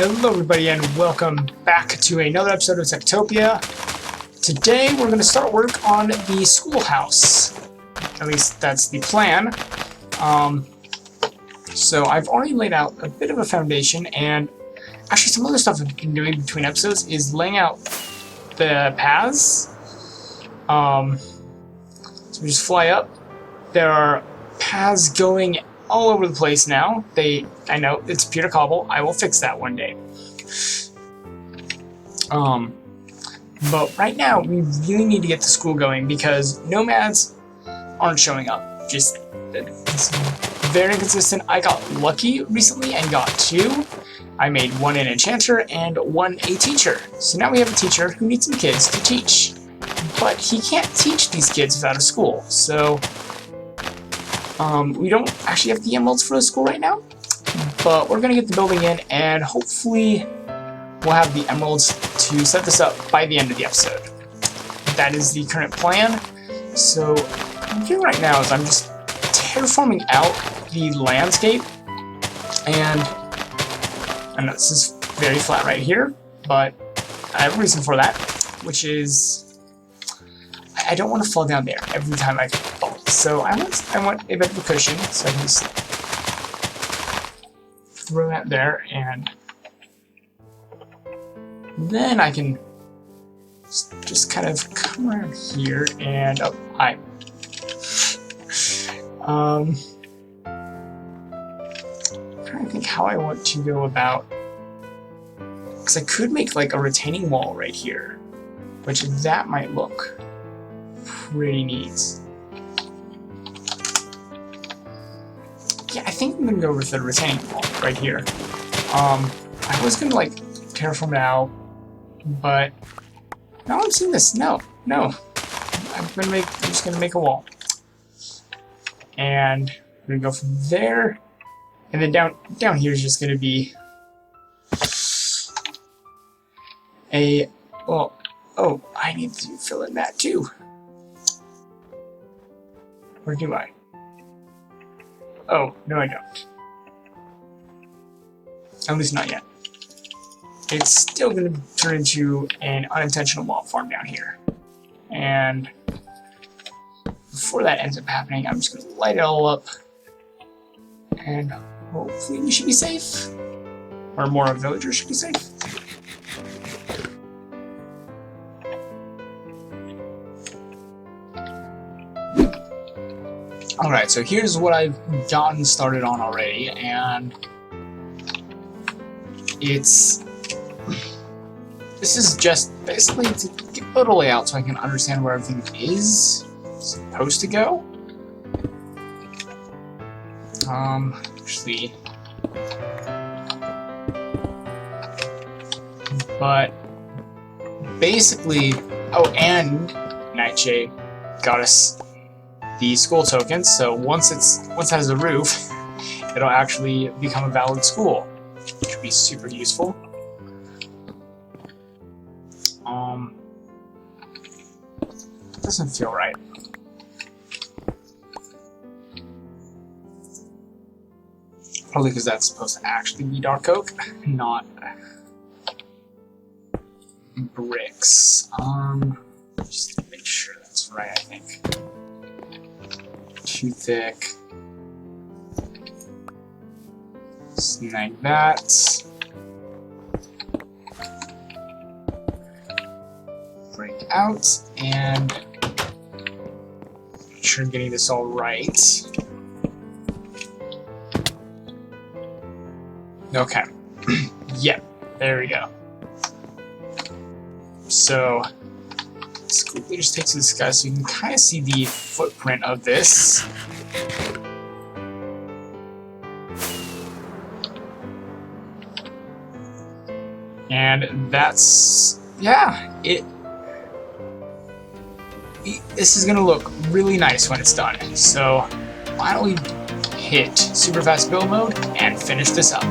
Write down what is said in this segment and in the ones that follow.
Hello everybody and welcome back to another episode of TekTopia. Today we're going to start work on the schoolhouse. At least that's the plan. So I've already laid out a bit of a foundation, and actually some other stuff I've been doing between episodes is laying out the paths. So we just fly up. There are paths going all over the place now. I know it's pure cobble. I will fix that one day. But right now we really need to get the school going because nomads aren't showing up. Just it's very inconsistent. I got lucky recently and got 2. I made 1 an enchanter and 1 a teacher. So now we have a teacher who needs some kids to teach. But he can't teach these kids without a school. So we don't actually have the emeralds for the school right now, but we're going to get the building in, and hopefully we'll have the emeralds to set this up by the end of the episode. That is the current plan. So what I'm doing right now is I'm just terraforming out the landscape, and I know this is very flat right here, but I have a reason for that, which is I don't want to fall down there every time I fall. So I want a bit of a cushion, so I can just throw that there, and then I can just kind of come around here and hi. I'm trying to think how I want to go about, because I could make like a retaining wall right here, which that might look pretty neat. Yeah, I think I'm gonna go with the retaining wall right here. I was gonna like terraform it out, but now I'm seeing this. No. I'm just gonna make a wall, and we're gonna go from there, and then down here is just gonna be a oh, I need to fill in that too. Or do I? Oh, no I don't. At least not yet. It's still going to turn into an unintentional mob farm down here. And before that ends up happening, I'm just going to light it all up. And hopefully we should be safe. Or more villagers should be safe. Alright, so here's what I've gotten started on already, and this is just basically to get a little layout so I can understand where everything is supposed to go. Actually, but basically, oh, and Nightshade got us the school tokens, so once it has a roof, it'll actually become a valid school, which would be super useful. Doesn't feel right. Probably because that's supposed to actually be dark oak, not bricks. Just to make sure that's right, I think. Too thick. Snag that. Break out and make sure I'm getting this all right. Okay. Yep, there we go. So let's quickly just take to this guy so you can kind of see the footprint of this. And that's, yeah, this is gonna look really nice when it's done. So why don't we hit super fast build mode and finish this up.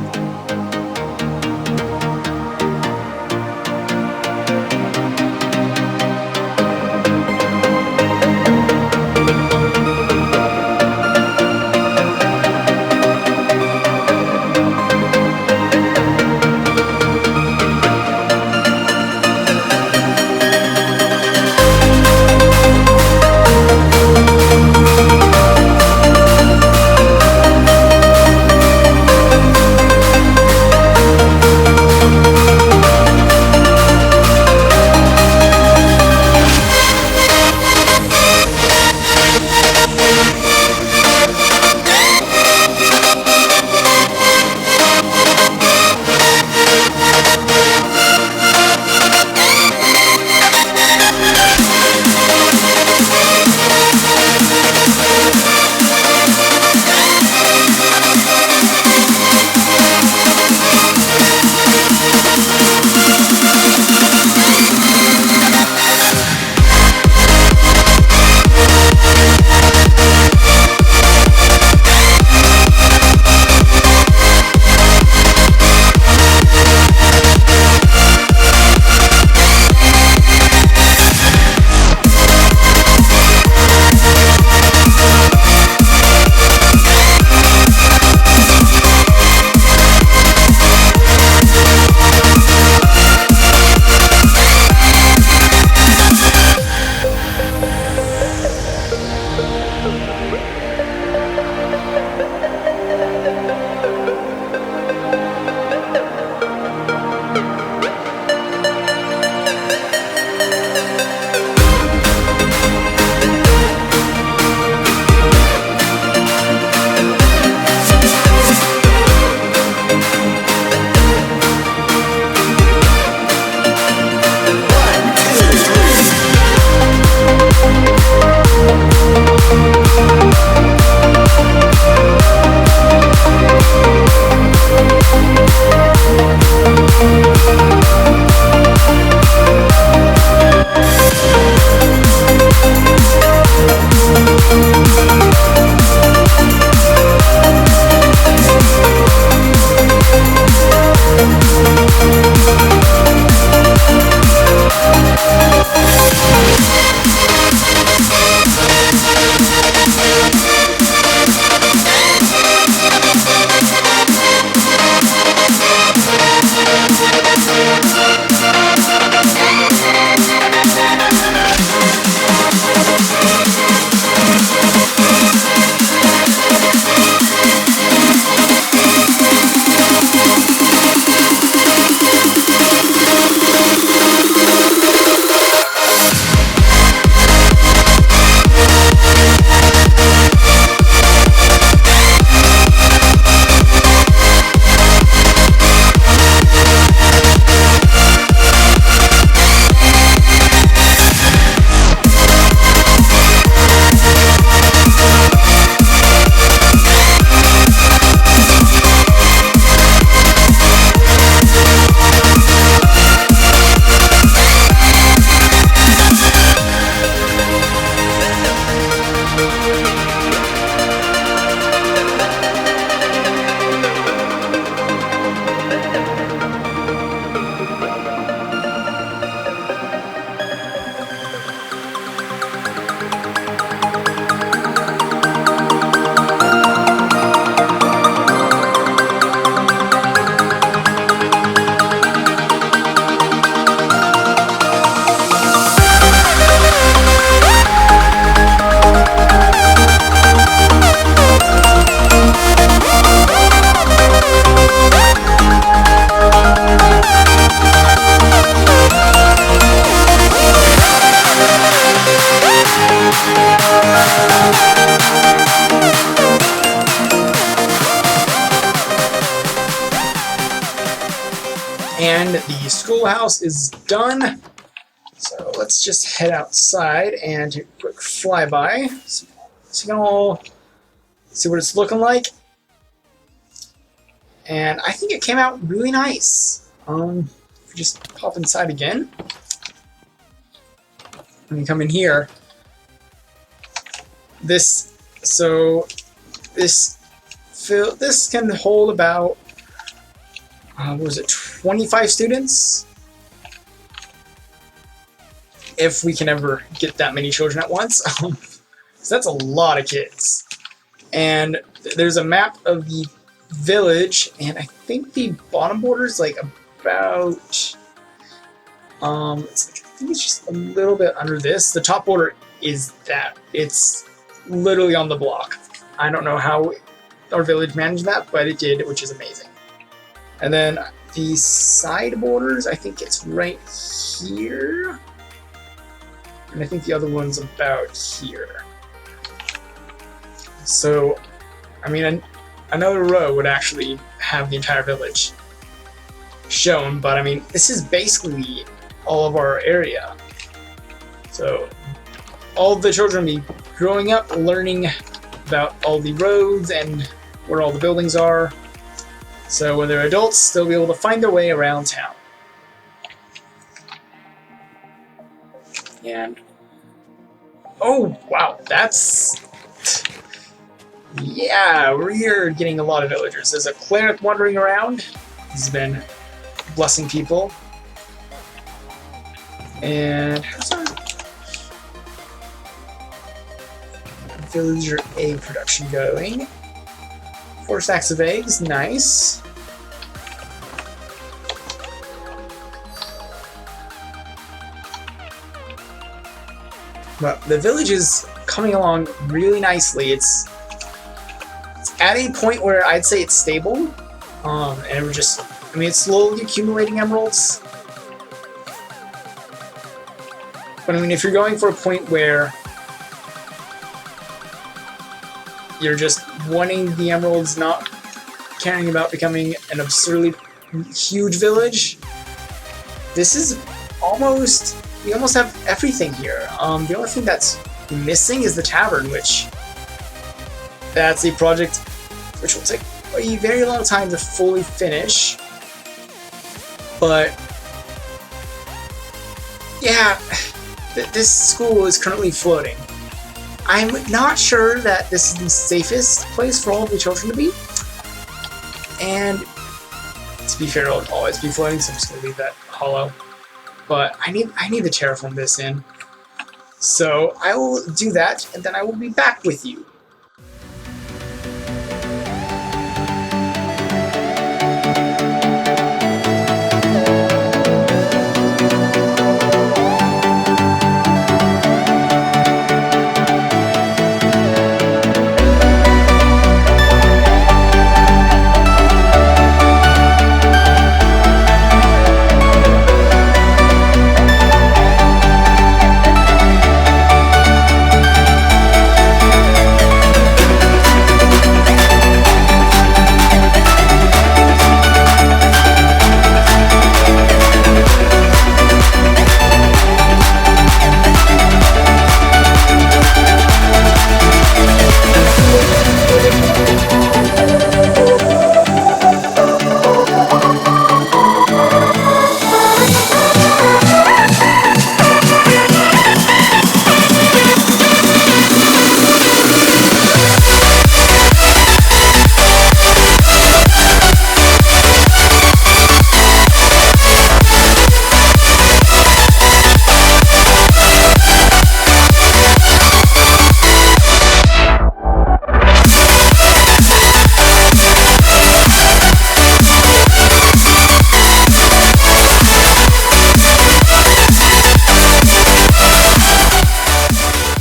And the schoolhouse is done. So let's just head outside and do a quick flyby. So you can all see what it's looking like. And I think it came out really nice. If we just pop inside again. When you come in here, this can hold about what was it, 25 students? If we can ever get that many children at once. So that's a lot of kids. And there's a map of the village, and I think the bottom border is like about I think it's just a little bit under this. The top border is that. It's literally on the block. I don't know how our village managed that, but it did, which is amazing. And then the side borders, I think it's right here. And I think the other one's about here. So, I mean, another row would actually have the entire village shown, but I mean, this is basically all of our area. So, all of the children will be growing up, learning about all the roads and where all the buildings are. So when they're adults, they'll be able to find their way around town. And oh wow, that's yeah, we're getting a lot of villagers. There's a cleric wandering around. He's been blessing people. And how's our villager egg production going? 4 stacks of eggs, nice. But the village is coming along really nicely. It's at a point where I'd say it's stable, and we're just, I mean, it's slowly accumulating emeralds. But I mean, if you're going for a point where you're just wanting the emeralds, not caring about becoming an absurdly huge village, this is almost, we almost have everything here. The only thing that's missing is the tavern, which that's a project which will take a very long time to fully finish. But yeah, this school is currently floating. I'm not sure that this is the safest place for all of the children to be. And to be fair, it'll always be floating, so I'm just gonna leave that hollow. But I need to terraform this in. So I will do that, and then I will be back with you.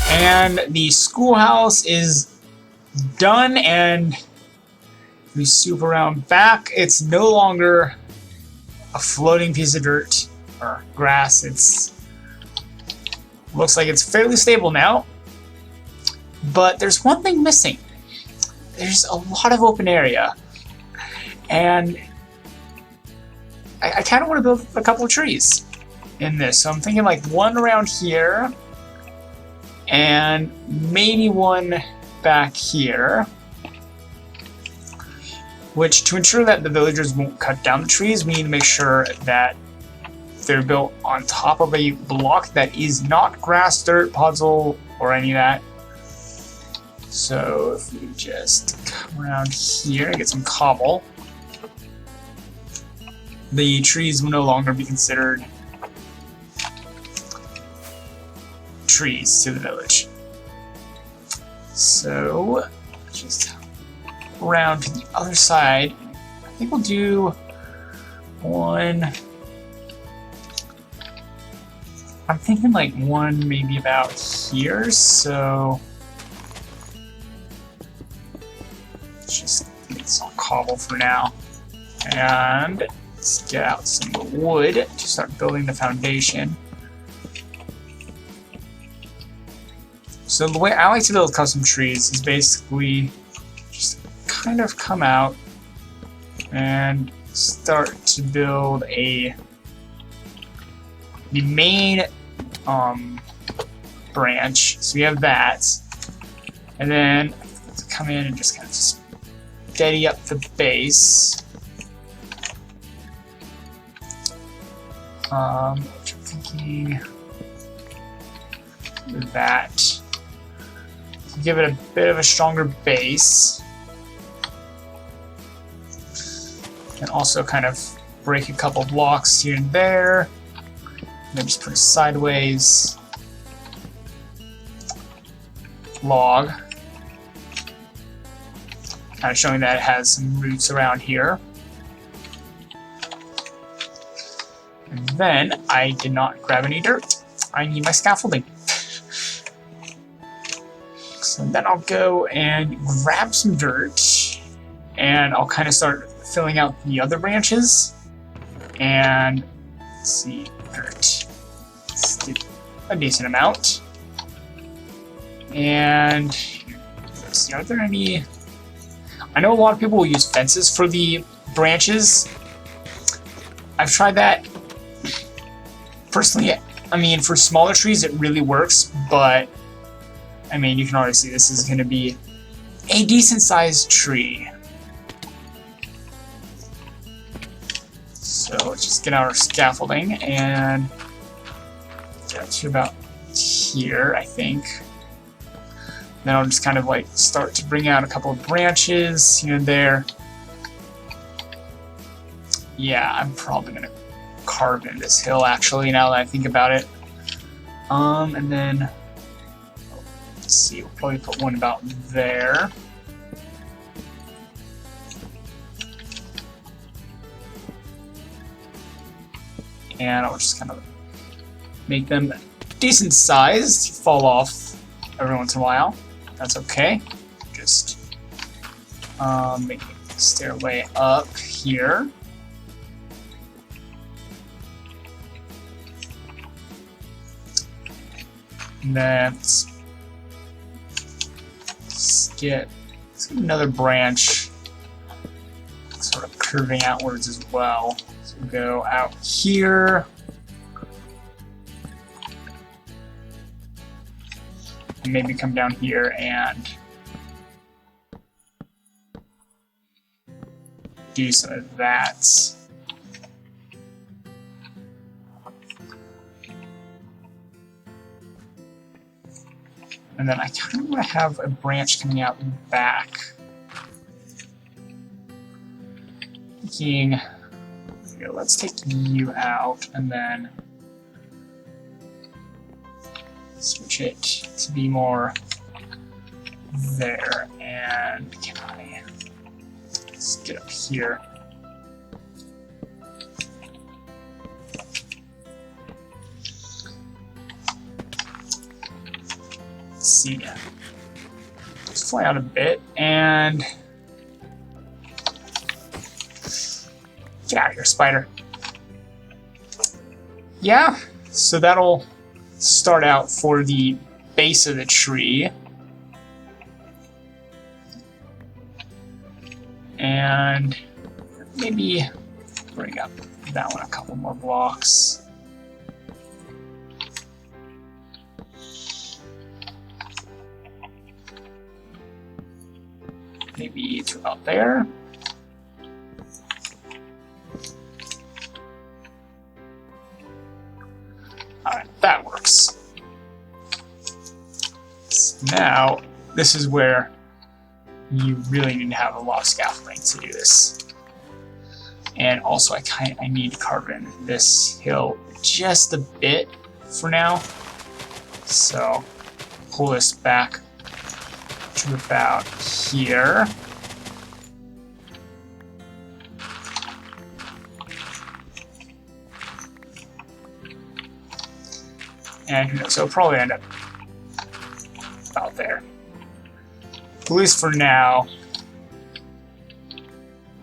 And the schoolhouse is done, and we swoop around back. It's no longer a floating piece of dirt or grass. It's looks like it's fairly stable now. But there's one thing missing. There's a lot of open area. And I kind of want to build a couple of trees in this. So I'm thinking like one around here and maybe one back here. Which, to ensure that the villagers won't cut down the trees, we need to make sure that they're built on top of a block that is not grass, dirt, puzzle, or any of that. So if we just come around here and get some cobble, the trees will no longer be considered trees to the village. So just around to the other side. I think we'll do one. I'm thinking like one maybe about here, so just make this all cobble for now. And let's get out some wood to start building the foundation. So the way I like to build custom trees is basically just kind of come out and start to build the main branch. So we have that, and then come in and just kind of steady up the base. Which I'm thinking that give it a bit of a stronger base, and also kind of break a couple blocks here and there, and then just put a sideways log, kind of showing that it has some roots around here. And then I did not grab any dirt. I need my scaffolding. So then I'll go and grab some dirt, and I'll kind of start filling out the other branches. And let's see, dirt. Let's do a decent amount. And let's see, are there any? I know a lot of people will use fences for the branches. I've tried that. Personally, I mean, for smaller trees it really works, but I mean, you can already see this is going to be a decent sized tree. So let's just get out our scaffolding and get to about here, I think. Then I'll just kind of like start to bring out a couple of branches here and there. Yeah, I'm probably going to carve in this hill actually, now that I think about it. And then let's see, we'll probably put one about there. And I'll just kind of make them decent sized, fall off every once in a while. That's okay. Just make a stairway up here. And then let's get another branch sort of curving outwards as well. So we'll go out here. And maybe come down here and do some of that. And then I kind of want to have a branch coming out back. Thinking, here, let's take you out and then switch it to be more there. And can I let's get up here? See, just fly out a bit and get out of here, spider. Yeah, so that'll start out for the base of the tree. And maybe bring up that one a couple more blocks. Maybe to about there. Alright, that works. So now, this is where you really need to have a lot of scaffolding to do this. And also, I need to carve in this hill just a bit for now. So, pull this back to about here. And who knows, so it'll probably end up about there. At least for now,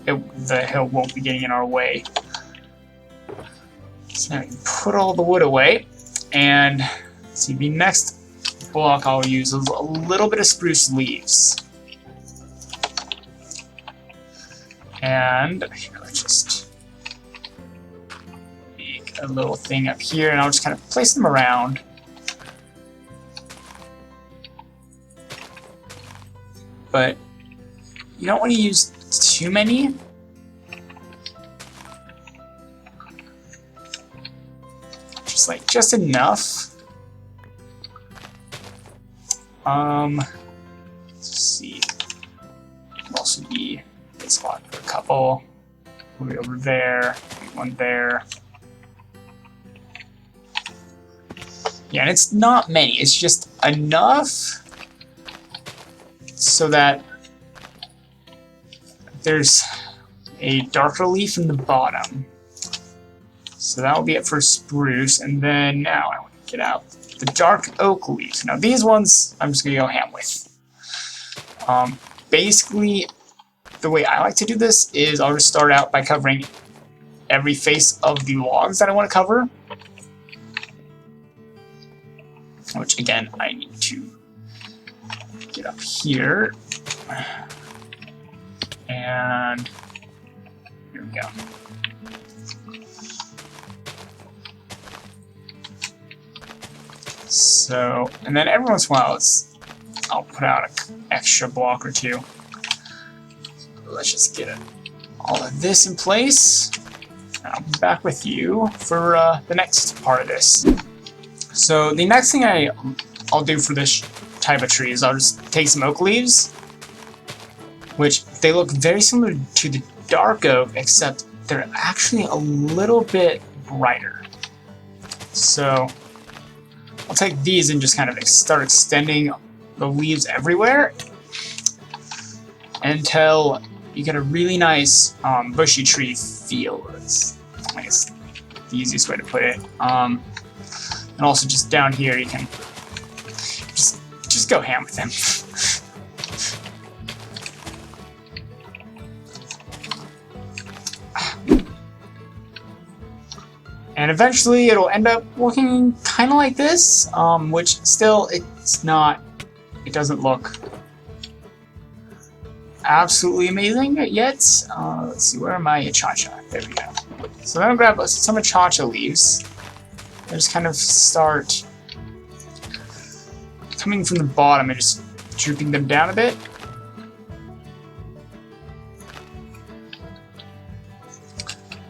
the hill won't be getting in our way. So now we can put all the wood away, and see, the next block I'll use is a little bit of spruce leaves. And I'll just make a little thing up here, and I'll just kind of place them around. But you don't want to use too many. Just enough. Let's see. It'll also be a good spot for a couple. Maybe over there, maybe one there. Yeah, and it's not many. It's just enough so that there's a darker leaf in the bottom. So that will be it for spruce, and then now I want to get out the dark oak leaves. Now these ones I'm just going to go ham with. Basically, the way I like to do this is I'll just start out by covering every face of the logs that I want to cover. Which again, I need to get up here. And here we go. So, and then every once in a while, I'll put out an extra block or two. Let's just get all of this in place. And I'll be back with you for the next part of this. So the next thing I'll do for this type of tree is I'll just take some oak leaves, which they look very similar to the dark oak, except they're actually a little bit brighter. So I'll take these and just kind of start extending the leaves everywhere until you get a really nice bushy tree feel. It's, I guess, the easiest way to put it. And also just down here you can just go ham with them. And eventually it'll end up looking kind of like this, which still it doesn't look absolutely amazing yet. Let's see, where are my achacha? There we go. So then I'll grab some achacha leaves and just kind of start coming from the bottom and just drooping them down a bit.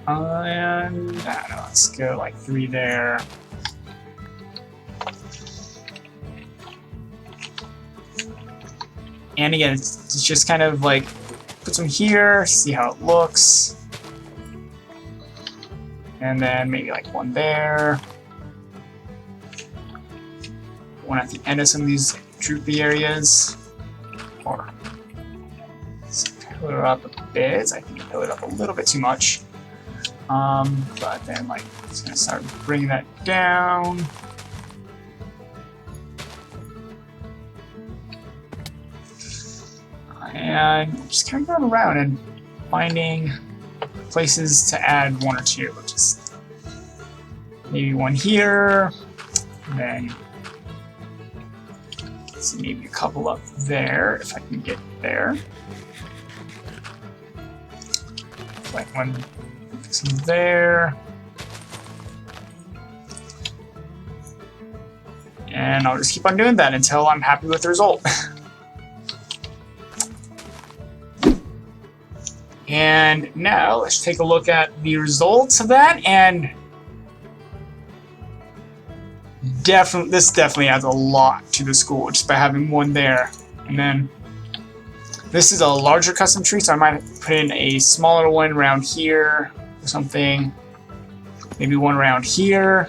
And I don't know, let's go like 3 there. And again, it's just kind of like put some here, see how it looks. And then maybe like 1 there. One at the end of some of these droopy areas. Or let's fill it up a bit. I think I fill it up a little bit too much. But then like just gonna start bringing that down. And just kind of going around and finding places to add 1 or 2. Just maybe 1 here, and then so maybe a couple up there if I can get there. Like 1 Some there. And I'll just keep on doing that until I'm happy with the result. And now let's take a look at the results of that, and this definitely adds a lot to the school just by having one there. And then this is a larger custom tree, so I might put in a smaller one around here or something. Maybe one around here.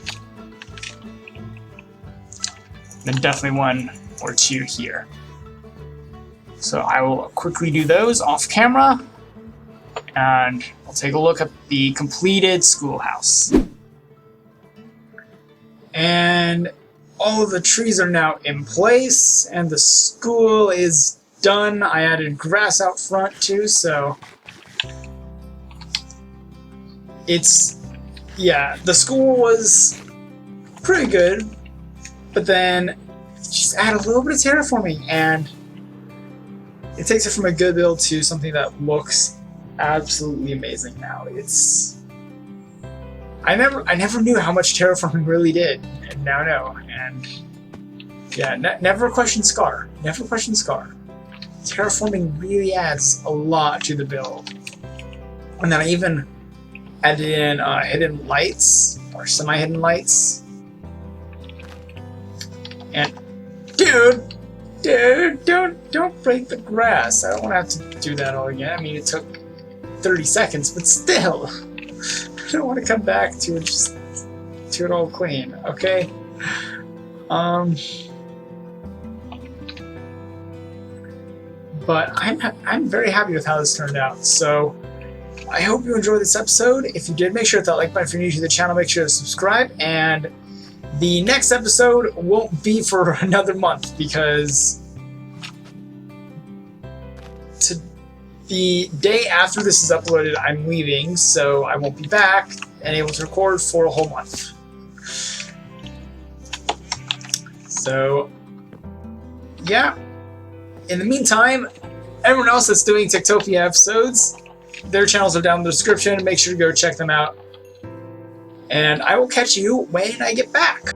Then definitely one or two here. So I will quickly do those off camera, and I'll take a look at the completed schoolhouse. And all of the trees are now in place, and the school is done. I added grass out front too, so yeah, the school was pretty good, but then just add a little bit of terraforming, and it takes it from a good build to something that looks absolutely amazing now. I never knew how much terraforming really did, and now I know. And yeah, never question Scar. Never question Scar. Terraforming really adds a lot to the build. And then I even added in hidden lights, or semi-hidden lights. And dude, don't break the grass. I don't want to have to do that all again. I mean, it took 30 seconds, but still, I don't want to come back to it all clean. Okay. But I'm very happy with how this turned out. So I hope you enjoyed this episode. If you did, make sure to hit that like button. If you're new to the channel, make sure to subscribe. And the next episode won't be for another month, because the day after this is uploaded, I'm leaving, so I won't be back and able to record for a whole month. So, yeah. In the meantime, everyone else that's doing TekTopia episodes, their channels are down in the description. Make sure to go check them out. And I will catch you when I get back.